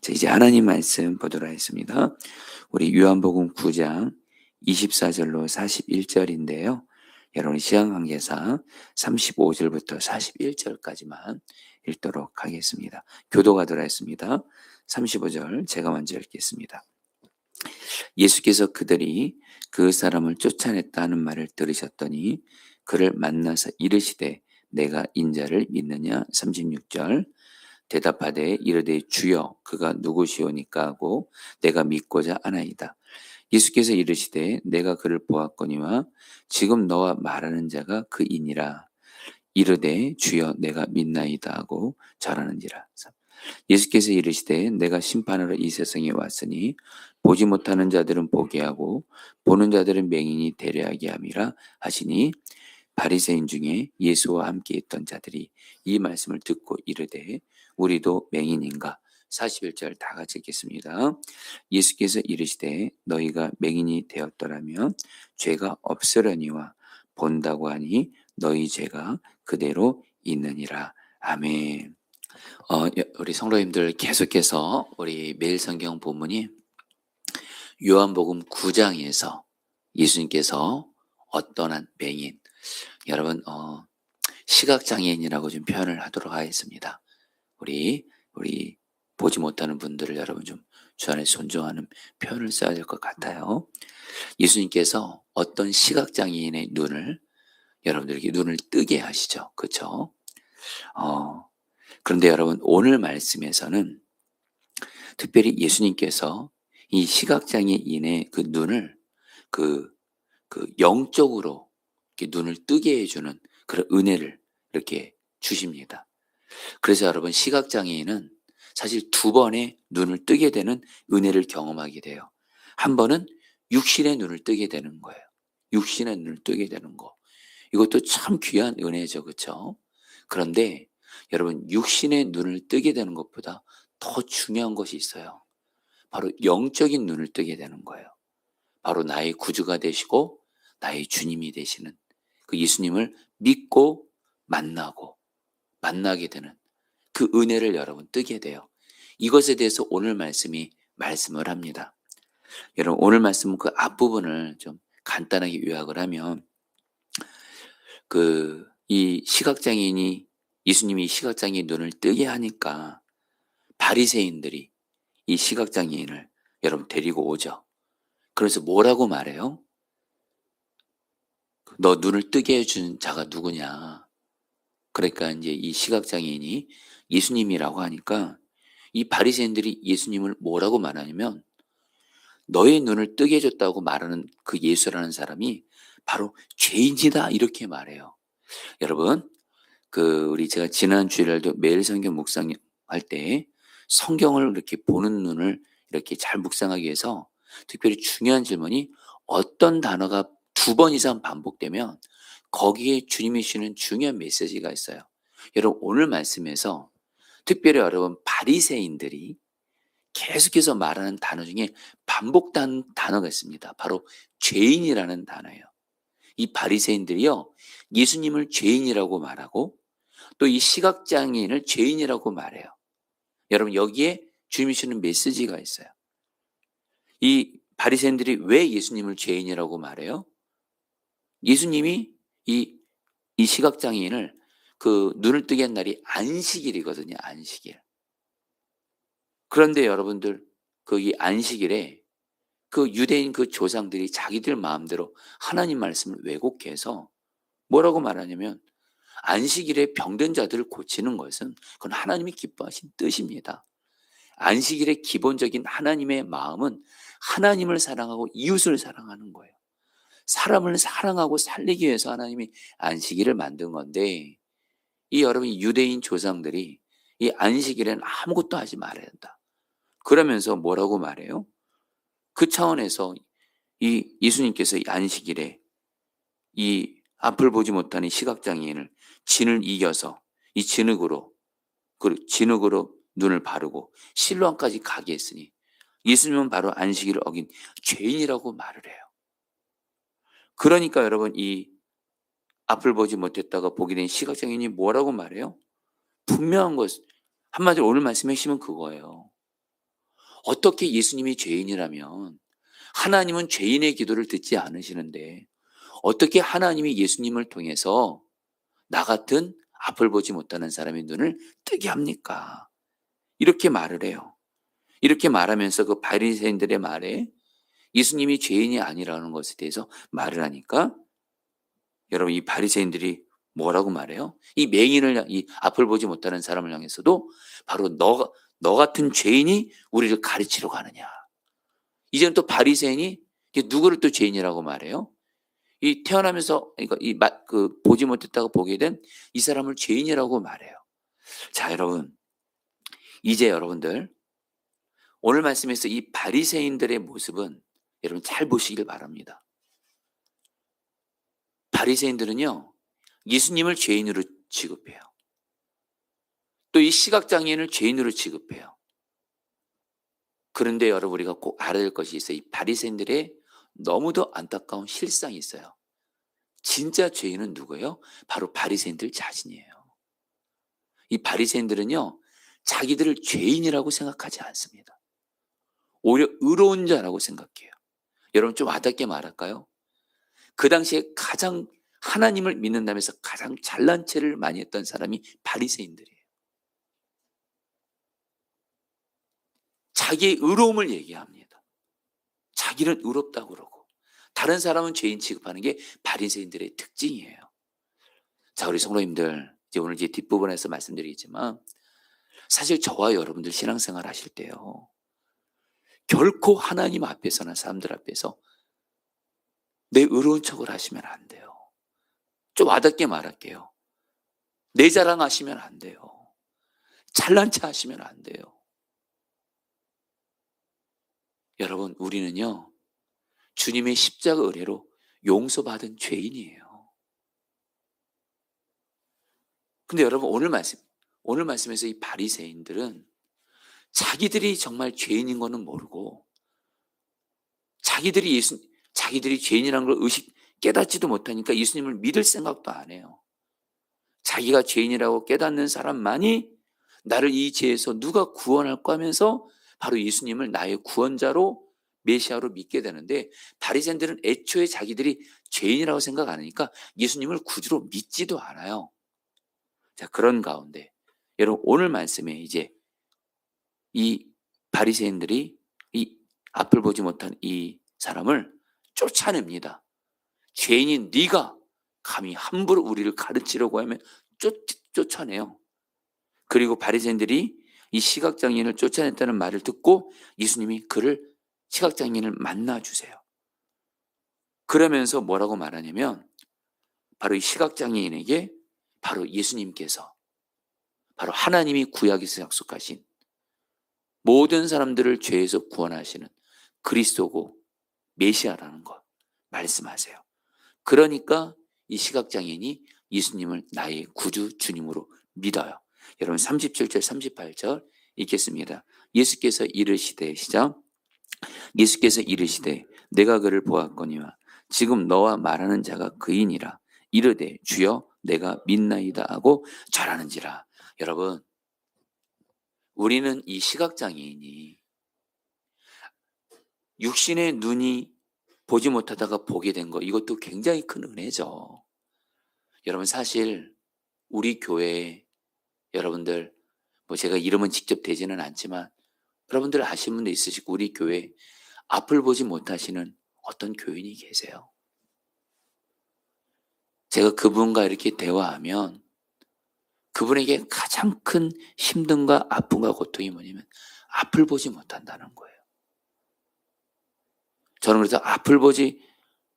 자, 이제 하나님 말씀 보도록 하겠습니다. 우리 요한복음 9장 24절로 41절인데요. 여러분 시간 관계상 35절부터 41절까지만 읽도록 하겠습니다. 교도가 들어있습니다. 35절 제가 먼저 읽겠습니다. 예수께서 그들이 그 사람을 쫓아냈다는 말을 들으셨더니 그를 만나서 이르시되 내가 인자를 믿느냐. 36절 대답하되 이르되 주여 그가 누구시오니까 하고 내가 믿고자 하나이다. 예수께서 이르시되 내가 그를 보았거니와 지금 너와 말하는 자가 그이니라. 이르되 주여 내가 믿나이다 하고 절하는지라. 예수께서 이르시되 내가 심판하러 이 세상에 왔으니 보지 못하는 자들은 보게 하고 보는 자들은 맹인이 되려하게 함이라 하시니 바리새인 중에 예수와 함께 있던 자들이 이 말씀을 듣고 이르되 우리도 맹인인가. 41절 다 같이 읽겠습니다. 예수께서 이르시되 너희가 맹인이 되었더라면 죄가 없으려니와 본다고 하니 너희 죄가 그대로 있느니라. 아멘. 우리 성도님들 계속해서 우리 매일 성경 본문이 요한복음 9장에서 예수님께서 어떤 한 맹인, 여러분 시각장애인이라고 좀 표현을 하도록 하겠습니다. 우리 보지 못하는 분들을 여러분 좀 주 안에 존중하는 표현을 써야 될 것 같아요. 예수님께서 어떤 시각장애인의 눈을 여러분들에게 눈을 뜨게 하시죠. 그렇죠? 그런데 여러분 오늘 말씀에서는 특별히 예수님께서 이 시각장애인의 그 눈을 그 영적으로 이렇게 눈을 뜨게 해주는 그런 은혜를 이렇게 주십니다. 그래서 여러분 시각장애인은 사실 두 번의 눈을 뜨게 되는 은혜를 경험하게 돼요. 한 번은 육신의 눈을 뜨게 되는 거예요. 육신의 눈을 뜨게 되는 거. 이것도 참 귀한 은혜죠. 그렇죠? 그런데 여러분 육신의 눈을 뜨게 되는 것보다 더 중요한 것이 있어요. 바로 영적인 눈을 뜨게 되는 거예요. 바로 나의 구주가 되시고 나의 주님이 되시는 그 예수님을 믿고 만나게 되는 그 은혜를 여러분 뜨게 돼요. 이것에 대해서 오늘 말씀이 말씀을 합니다. 여러분 오늘 말씀은 그 앞부분을 좀 간단하게 요약을 하면 이 시각장애인이 예수님이 시각장애인 눈을 뜨게 하니까 바리새인들이 이 시각장애인을 여러분 데리고 오죠. 그래서 뭐라고 말해요? 너 눈을 뜨게 해준 자가 누구냐? 그러니까 이제 이 시각장애인이 예수님이라고 하니까 이 바리새인들이 예수님을 뭐라고 말하냐면 너의 눈을 뜨게 해줬다고 말하는 그 예수라는 사람이 바로 죄인이다 이렇게 말해요. 여러분 우리 제가 지난 주일날도 매일 성경 묵상할 때 성경을 이렇게 보는 눈을 이렇게 잘 묵상하기 위해서 특별히 중요한 질문이 어떤 단어가 2번 이상 반복되면 거기에 주님이 주시는 중요한 메시지가 있어요. 여러분 오늘 말씀에서 특별히 여러분 바리새인들이 계속해서 말하는 단어 중에 반복된 단어가 있습니다. 바로 죄인이라는 단어예요. 이 바리새인들이요 예수님을 죄인이라고 말하고 또 이 시각장애인을 죄인이라고 말해요. 여러분 여기에 주님이 주는 메시지가 있어요. 이 바리새인들이 왜 예수님을 죄인이라고 말해요? 예수님이 이 시각장애인을 눈을 뜨게 한 날이 안식일이거든요. 안식일. 그런데 여러분들 이 안식일에 유대인 조상들이 자기들 마음대로 하나님 말씀을 왜곡해서 뭐라고 말하냐면 안식일에 병든 자들을 고치는 것은 그건 하나님이 기뻐하신 뜻입니다. 안식일의 기본적인 하나님의 마음은 하나님을 사랑하고 이웃을 사랑하는 거예요. 사람을 사랑하고 살리기 위해서 하나님이 안식일을 만든 건데 이 여러분 유대인 조상들이 이 안식일에는 아무것도 하지 말아야 한다. 그러면서 뭐라고 말해요? 그 차원에서 이 예수님께서 이 안식일에 이 앞을 보지 못하는 시각장애인을 진을 이겨서 이 진흙으로 눈을 바르고 실로암까지 가게 했으니 예수님은 바로 안식일을 어긴 죄인이라고 말을 해요. 그러니까 여러분 이 앞을 보지 못했다가 보게 된 시각장애인이 뭐라고 말해요? 분명한 것, 한마디로 오늘 말씀의 핵심은 그거예요. 어떻게 예수님이 죄인이라면 하나님은 죄인의 기도를 듣지 않으시는데 어떻게 하나님이 예수님을 통해서 나 같은 앞을 보지 못하는 사람의 눈을 뜨게 합니까? 이렇게 말을 해요. 이렇게 말하면서 그 바리새인들의 말에 예수님이 죄인이 아니라는 것에 대해서 말을 하니까 여러분 이 바리새인들이 뭐라고 말해요? 이 맹인을 이 앞을 보지 못하는 사람을 향해서도 바로 너 같은 죄인이 우리를 가르치러 가느냐. 이제는 또 바리새인이 누구를 또 죄인이라고 말해요? 이 태어나면서 그러니까 그 보지 못했다고 보게 된 이 사람을 죄인이라고 말해요. 자, 여러분. 이제 여러분들 오늘 말씀에서 이 바리새인들의 모습은 여러분 잘 보시길 바랍니다. 바리새인들은요. 예수님을 죄인으로 취급해요. 또 이 시각장애인을 죄인으로 취급해요. 그런데 여러분 우리가 꼭 알아야 될 것이 있어요. 이 바리새인들의 너무도 안타까운 실상이 있어요. 진짜 죄인은 누구예요? 바로 바리새인들 자신이에요. 이 바리새인들은요. 자기들을 죄인이라고 생각하지 않습니다. 오히려 의로운 자라고 생각해요. 여러분 좀 와닿게 말할까요? 그 당시에 가장 하나님을 믿는다면서 가장 잘난 체를 많이 했던 사람이 바리새인들이에요. 자기의 의로움을 얘기합니다. 자기는 의롭다고 그러고 다른 사람은 죄인 취급하는 게 바리새인들의 특징이에요. 자, 우리 성도님들 오늘 이제 뒷부분에서 말씀드리겠지만 사실 저와 여러분들 신앙생활 하실 때요. 결코 하나님 앞에서나 사람들 앞에서 내 의로운 척을 하시면 안 돼요. 좀 와닿게 말할게요. 내 자랑하시면 안 돼요. 잘난 체 하시면 안 돼요. 여러분 우리는요. 주님의 십자가 은혜로 용서받은 죄인이에요. 근데 여러분 오늘 말씀에서 이 바리새인들은 자기들이 정말 죄인인 거는 모르고 자기들이 죄인이라는 걸 깨닫지도 못하니까 예수님을 믿을 생각도 안 해요. 자기가 죄인이라고 깨닫는 사람만이 나를 이 죄에서 누가 구원할까 하면서 바로 예수님을 나의 구원자로 메시아로 믿게 되는데 바리새인들은 애초에 자기들이 죄인이라고 생각 안 하니까 예수님을 구주로 믿지도 않아요. 자, 그런 가운데 여러분 오늘 말씀에 이제 이 바리새인들이 이 앞을 보지 못한 이 사람을 쫓아냅니다. 죄인인 네가 감히 함부로 우리를 가르치려고 하면 쫓아내요. 그리고 바리새인들이 이 시각장애인을 쫓아냈다는 말을 듣고 예수님이 시각장애인을 만나주세요. 그러면서 뭐라고 말하냐면 바로 이 시각장애인에게 바로 예수님께서 바로 하나님이 구약에서 약속하신 모든 사람들을 죄에서 구원하시는 그리스도고 메시아라는 것 말씀하세요. 그러니까 이 시각장애인이 예수님을 나의 구주 주님으로 믿어요. 여러분 37절 38절 읽겠습니다. 예수께서 이르시되 시작. 예수께서 이르시되 내가 그를 보았거니와 지금 너와 말하는 자가 그이니라. 이르되 주여 내가 믿나이다 하고 절하는지라. 여러분 우리는 이 시각장애인이 육신의 눈이 보지 못하다가 보게 된 거 이것도 굉장히 큰 은혜죠. 여러분 사실 우리 교회에 여러분들 제가 이름은 직접 되지는 않지만 여러분들 아시는 분도 있으시고 우리 교회에 앞을 보지 못하시는 어떤 교인이 계세요. 제가 그분과 이렇게 대화하면 그분에게 가장 큰 힘듦과 아픔과 고통이 뭐냐면 앞을 보지 못한다는 거예요. 저는 그래서 앞을 보지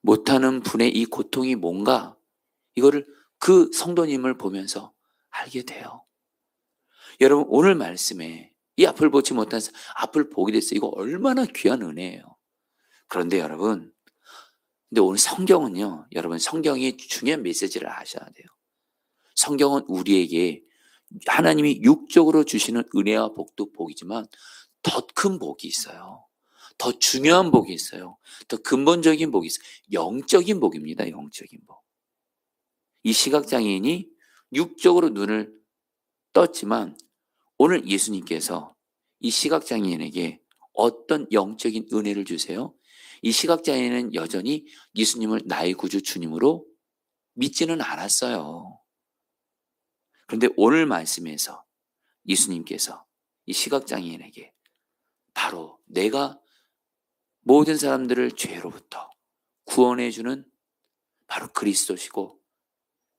못하는 분의 이 고통이 뭔가 이거를 그 성도님을 보면서 알게 돼요. 여러분 오늘 말씀에 이 앞을 보지 못한 앞을 보게 됐어요. 이거 얼마나 귀한 은혜예요. 그런데 여러분 근데 오늘 성경은요. 여러분 성경이 중요한 메시지를 아셔야 돼요. 성경은 우리에게 하나님이 육적으로 주시는 은혜와 복도 복이지만 더 큰 복이 있어요. 더 중요한 복이 있어요. 더 근본적인 복이 있어요. 영적인 복입니다. 영적인 복. 이 시각장애인이 육적으로 눈을 떴지만 오늘 예수님께서 이 시각장애인에게 어떤 영적인 은혜를 주세요? 이 시각장애인은 여전히 예수님을 나의 구주 주님으로 믿지는 않았어요. 그런데 오늘 말씀에서 예수님께서 이 시각장애인에게 바로 내가 모든 사람들을 죄로부터 구원해 주는 바로 그리스도시고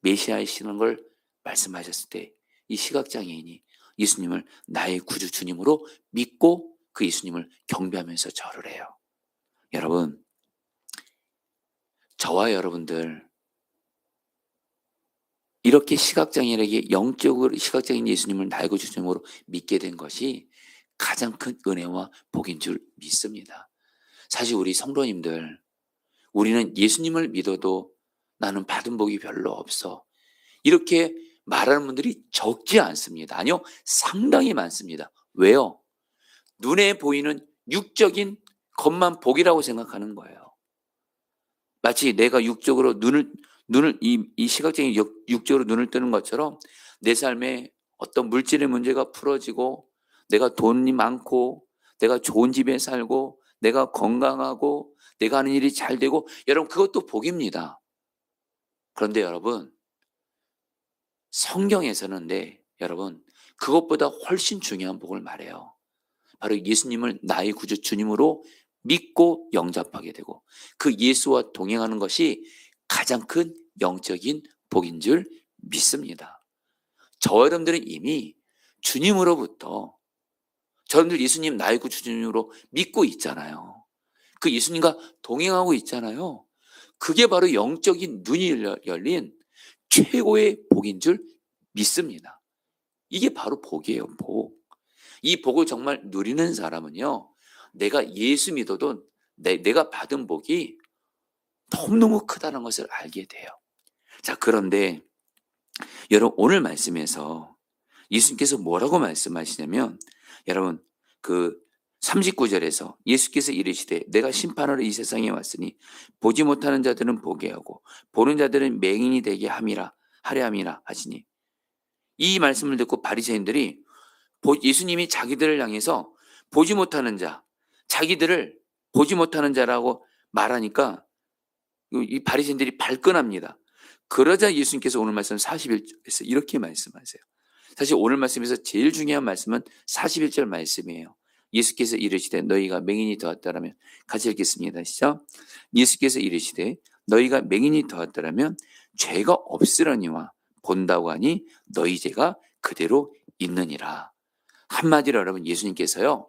메시아이시는 걸 말씀하셨을 때 이 시각장애인이 예수님을 나의 구주 주님으로 믿고 그 예수님을 경배하면서 절을 해요. 여러분, 저와 여러분들 이렇게 시각장애인에게 영적으로 시각장애인 예수님을 나의 구주 주님으로 믿게 된 것이 가장 큰 은혜와 복인 줄 믿습니다. 사실 우리 성도님들, 우리는 예수님을 믿어도 나는 받은 복이 별로 없어, 이렇게 말하는 분들이 적지 않습니다. 아니요, 상당히 많습니다. 왜요? 눈에 보이는 육적인 것만 복이라고 생각하는 거예요. 마치 내가 육적으로 이 시각적인 육적으로 눈을 뜨는 것처럼 내 삶에 어떤 물질의 문제가 풀어지고, 내가 돈이 많고, 내가 좋은 집에 살고, 내가 건강하고, 내가 하는 일이 잘 되고, 여러분 그것도 복입니다. 그런데 여러분, 성경에서는 여러분 그것보다 훨씬 중요한 복을 말해요. 바로 예수님을 나의 구주 주님으로 믿고 영접하게 되고 그 예수와 동행하는 것이 가장 큰 영적인 복인 줄 믿습니다. 저와 여러분들은 이미 주님으로부터, 저분들 예수님 나의 구주 주님으로 믿고 있잖아요. 그 예수님과 동행하고 있잖아요. 그게 바로 영적인 눈이 열린 최고의 복인 줄 믿습니다. 이게 바로 복이에요, 복. 이 복을 정말 누리는 사람은요, 내가 예수 믿어도 내가 받은 복이 너무너무 크다는 것을 알게 돼요. 자, 그런데 여러분 오늘 말씀에서 예수님께서 뭐라고 말씀하시냐면, 여러분 그 39절에서 예수께서 이르시되 내가 심판하러 이 세상에 왔으니 보지 못하는 자들은 보게 하고 보는 자들은 맹인이 되게 하려 함이라 하시니, 이 말씀을 듣고 바리새인들이 예수님이 자기들을 향해서 보지 못하는 자, 자기들을 보지 못하는 자라고 말하니까 이 바리새인들이 발끈합니다. 그러자 예수님께서 오늘 말씀 41절에서 이렇게 말씀하세요. 사실 오늘 말씀에서 제일 중요한 말씀은 41절 말씀이에요. 예수께서 이르시되 너희가 맹인이 되었다라면, 같이 읽겠습니다. 시작. 예수께서 이르시되 너희가 맹인이 되었다라면 죄가 없으려니와 본다고 하니 너희 죄가 그대로 있느니라. 한마디로 여러분 예수님께서요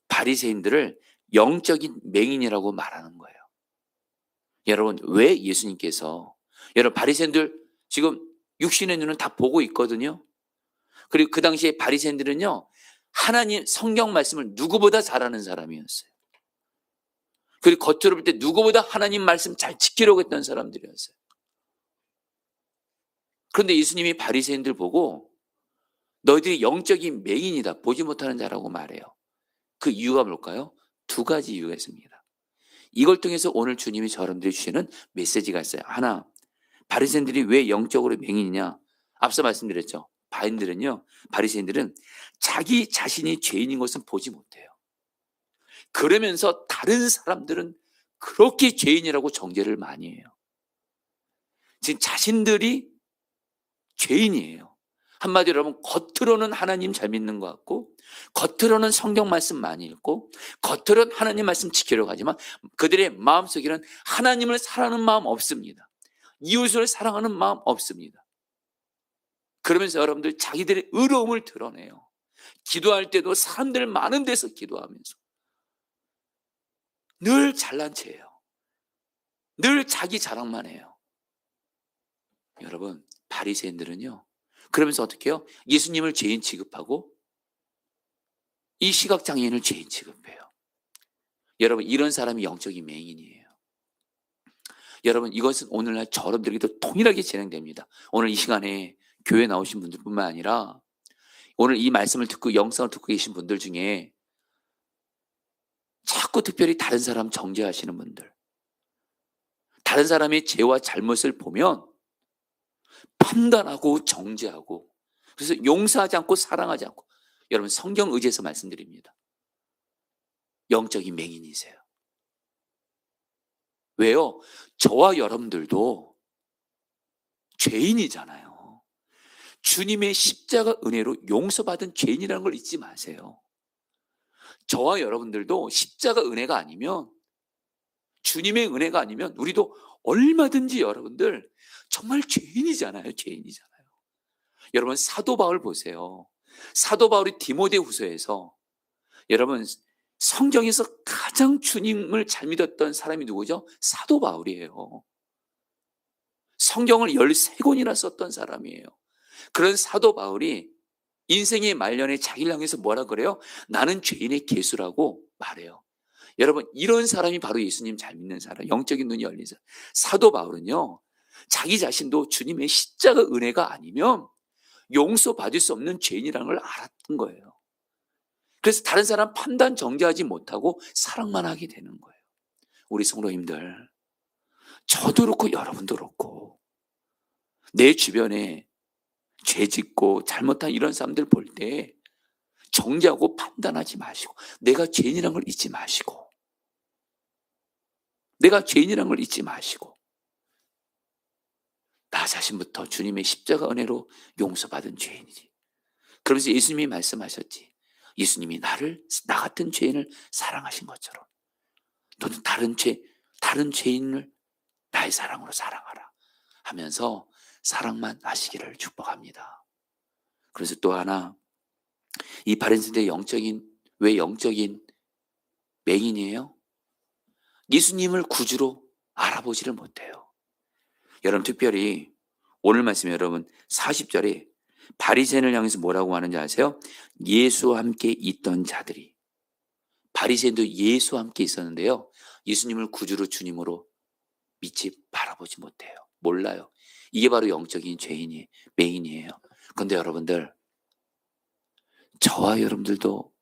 바리새인들을 영적인 맹인이라고 말하는 거예요. 여러분 왜 예수님께서, 여러분 바리새인들 지금 육신의 눈은 다 보고 있거든요. 그리고 그 당시에 바리새인들은요 하나님 성경 말씀을 누구보다 잘하는 사람이었어요. 그리고 겉으로 볼 때 누구보다 하나님 말씀 잘 지키려고 했던 사람들이었어요. 그런데 예수님이 바리새인들 보고 너희들이 영적인 맹인이다, 보지 못하는 자라고 말해요. 그 이유가 뭘까요? 두 가지 이유가 있습니다. 이걸 통해서 오늘 주님이 저러분들이 주시는 메시지가 있어요. 하나, 바리새인들이 왜 영적으로 맹인이냐? 앞서 말씀드렸죠. 바리새인들은 자기 자신이 죄인인 것은 보지 못해요. 그러면서 다른 사람들은 그렇게 죄인이라고 정죄를 많이 해요. 지금 자신들이 죄인이에요. 한마디로 여러분 겉으로는 하나님 잘 믿는 것 같고, 겉으로는 성경 말씀 많이 읽고, 겉으로는 하나님 말씀 지키려고 하지만 그들의 마음속에는 하나님을 사랑하는 마음 없습니다. 이웃을 사랑하는 마음 없습니다. 그러면서 여러분들 자기들의 의로움을 드러내요. 기도할 때도 사람들 많은 데서 기도하면서 늘 잘난 체해요. 늘 자기 자랑만 해요. 여러분 바리새인들은요 그러면서 어떻게 해요? 예수님을 죄인 취급하고 이 시각장애인을 죄인 취급해요. 여러분 이런 사람이 영적인 맹인이에요. 여러분 이것은 오늘날 저러분들에게도 동일하게 진행됩니다. 오늘 이 시간에 교회 나오신 분들뿐만 아니라 오늘 이 말씀을 듣고 영상을 듣고 계신 분들 중에 자꾸 특별히 다른 사람 정죄하시는 분들, 다른 사람의 죄와 잘못을 보면 판단하고 정죄하고, 그래서 용서하지 않고 사랑하지 않고, 여러분 성경 의지해서 말씀드립니다. 영적인 맹인이세요. 왜요? 저와 여러분들도 죄인이잖아요. 주님의 십자가 은혜로 용서받은 죄인이라는 걸 잊지 마세요. 저와 여러분들도 십자가 은혜가 아니면, 주님의 은혜가 아니면 우리도 얼마든지 여러분들 정말 죄인이잖아요. 죄인이잖아요. 여러분 사도 바울 보세요. 사도 바울이 디모데후서에서, 여러분 성경에서 가장 주님을 잘 믿었던 사람이 누구죠? 사도 바울이에요. 성경을 13권이나 썼던 사람이에요. 그런 사도 바울이 인생의 말년에 자기를 향해서 뭐라 그래요? 나는 죄인의 개수라고 말해요. 여러분 이런 사람이 바로 예수님 잘 믿는 사람, 영적인 눈이 열린 사람. 사도 바울은요, 자기 자신도 주님의 십자가 은혜가 아니면 용서받을 수 없는 죄인이라는 걸 알았던 거예요. 그래서 다른 사람 판단 정죄하지 못하고 사랑만 하게 되는 거예요. 우리 성도님들, 저도 그렇고 여러분도 그렇고 내 주변에 죄 짓고 잘못한 이런 사람들 볼 때 정죄하고 판단하지 마시고, 내가 죄인이라는 걸 잊지 마시고, 내가 죄인이라는 걸 잊지 마시고, 나 자신부터 주님의 십자가 은혜로 용서받은 죄인이지. 그러면서 예수님이 말씀하셨지. 예수님이 나 같은 죄인을 사랑하신 것처럼 너는 다른 죄인을 나의 사랑으로 사랑하라 하면서 사랑만 하시기를 축복합니다. 그래서 또 하나, 이 바리새인들의 왜 영적인 맹인이에요? 예수님을 구주로 알아보지를 못해요. 여러분 특별히 오늘 말씀, 여러분 40절에 바리새인을 향해서 뭐라고 하는지 아세요? 예수와 함께 있던 자들이. 바리새인도 예수와 함께 있었는데요, 예수님을 구주로 주님으로 믿지 바라보지 못해요. 몰라요. 이게 바로 영적인 맹인이에요. 그런데 여러분들, 저와 여러분들도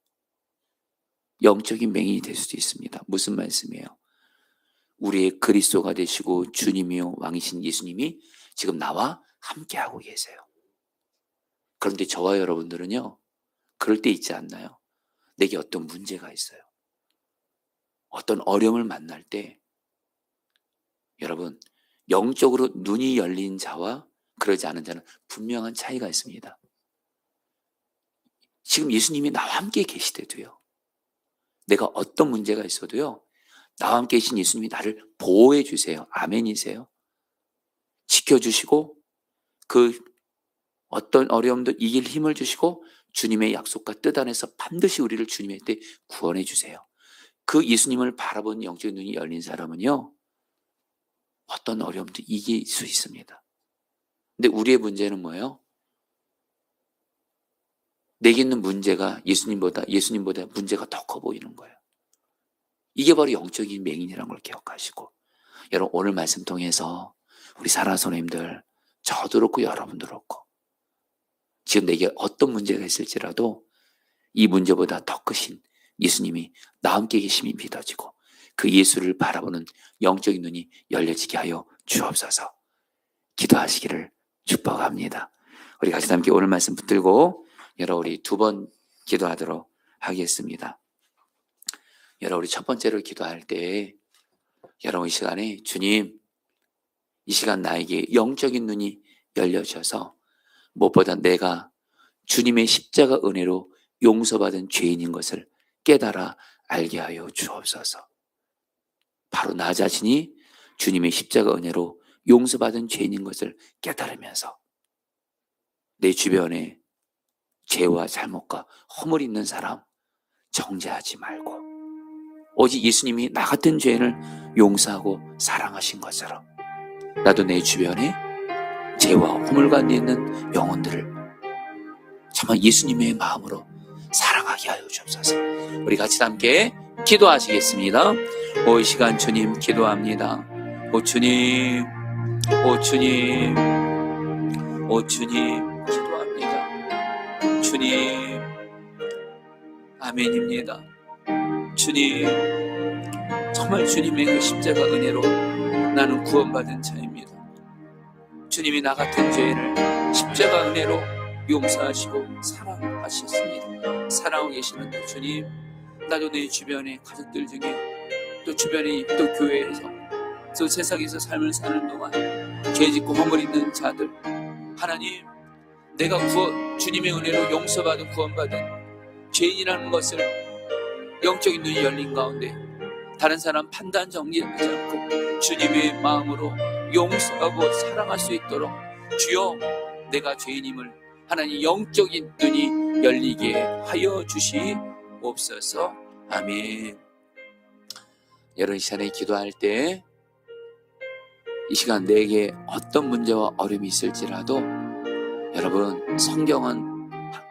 영적인 맹인이 될 수도 있습니다. 무슨 말씀이에요? 우리의 그리스도가 되시고 주님이요 왕이신 예수님이 지금 나와 함께하고 계세요. 그런데 저와 여러분들은요, 그럴 때 있지 않나요? 내게 어떤 문제가 있어요. 어떤 어려움을 만날 때, 여러분 영적으로 눈이 열린 자와 그러지 않은 자는 분명한 차이가 있습니다. 지금 예수님이 나와 함께 계시대도요, 내가 어떤 문제가 있어도요, 나와 함께 계신 예수님이 나를 보호해 주세요. 아멘이세요? 지켜주시고 그 어떤 어려움도 이길 힘을 주시고 주님의 약속과 뜻 안에서 반드시 우리를 주님의 때 구원해 주세요. 그 예수님을 바라보는 영적인 눈이 열린 사람은요, 어떤 어려움도 이길 수 있습니다. 근데 우리의 문제는 뭐예요? 내게 있는 문제가 예수님보다 문제가 더 커 보이는 거예요. 이게 바로 영적인 맹인이라는 걸 기억하시고, 여러분 오늘 말씀 통해서 우리 사랑하는 성도님들, 저도 그렇고 여러분도 그렇고, 지금 내게 어떤 문제가 있을지라도 이 문제보다 더 크신 예수님이 나와 함께 계심이 믿어지고 그 예수를 바라보는 영적인 눈이 열려지게 하여 주옵소서. 기도하시기를 축복합니다. 우리 같이 함께 오늘 말씀 붙들고 여러분 우리 2번 기도하도록 하겠습니다. 여러분 우리 첫 번째로 기도할 때, 여러분 이 시간에 주님, 이 시간 나에게 영적인 눈이 열려져서 무엇보다 내가 주님의 십자가 은혜로 용서받은 죄인인 것을 깨달아 알게 하여 주옵소서. 바로 나 자신이 주님의 십자가 은혜로 용서받은 죄인인 것을 깨달으면서 내 주변에 죄와 잘못과 허물 있는 사람 정죄하지 말고, 오직 예수님이 나 같은 죄인을 용서하고 사랑하신 것처럼 나도 내 주변에 죄와 허물과 있는 영혼들을 정말 예수님의 마음으로 사랑하게 하여 주옵소서. 우리 같이 함께 기도하시겠습니다. 이 시간 주님 기도합니다. 주님, 주님, 주님 기도합니다. 주님, 아멘입니다. 주님, 정말 주님의 그 십자가 은혜로 나는 구원받은 자입니다. 주님이 나 같은 죄인을 십자가 은혜로 용서하시고 사랑하셨습니다. 사랑하고 계시는 주님, 나도 내 주변의 가족들 중에 또 주변의 또 교회에서 또 세상에서 삶을 사는 동안 죄 짓고 허물 있는 자들, 하나님, 내가 주님의 은혜로 용서받은 구원받은 죄인이라는 것을 영적인 눈이 열린 가운데 다른 사람 판단 정리하지 않고 주님의 마음으로 용서하고 사랑할 수 있도록 주여, 내가 죄인임을 하나님 영적인 눈이 열리게 하여 주시옵소서. 아멘. 여러분, 이 시간에 기도할 때 이 시간 내게 어떤 문제와 어려움이 있을지라도 여러분,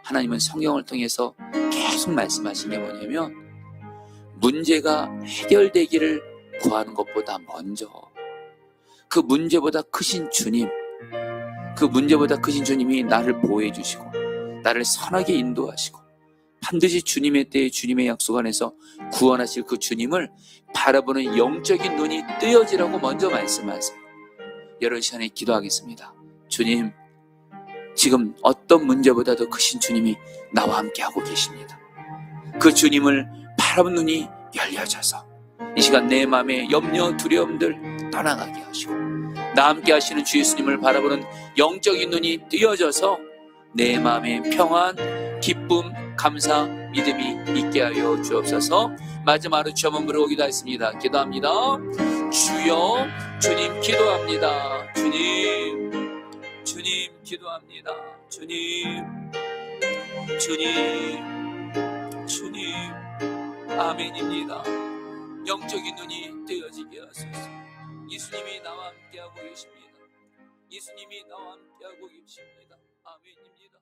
하나님은 성경을 통해서 계속 말씀하신 게 뭐냐면 문제가 해결되기를 구하는 것보다 먼저 그 문제보다 크신 주님, 그 문제보다 크신 주님이 나를 보호해 주시고 나를 선하게 인도하시고 반드시 주님의 때에 주님의 약속 안에서 구원하실 그 주님을 바라보는 영적인 눈이 뜨여지라고 먼저 말씀하세요. 여러분, 시간에 기도하겠습니다. 주님, 지금 어떤 문제보다도 크신 주님이 나와 함께하고 계십니다. 그 주님을 바라보는 눈이 열려져서 이 시간 내 마음의 염려, 두려움들 떠나가게 하시고 나 함께 하시는 주 예수님을 바라보는 영적인 눈이 뜨여져서 내 마음의 평안, 기쁨, 감사, 믿음이 있게 하여 주옵소서. 마지막으로 주 한번 부르고 기도하겠습니다. 기도합니다. 주여, 주님 기도합니다. 주님 기도합니다. 주님 아멘입니다. 영적인 눈이 뜨여지게 하소서. 예수님이 나와 함께하고 계십니다. 예수님이 나와 함께하고 계십니다. 아멘입니다.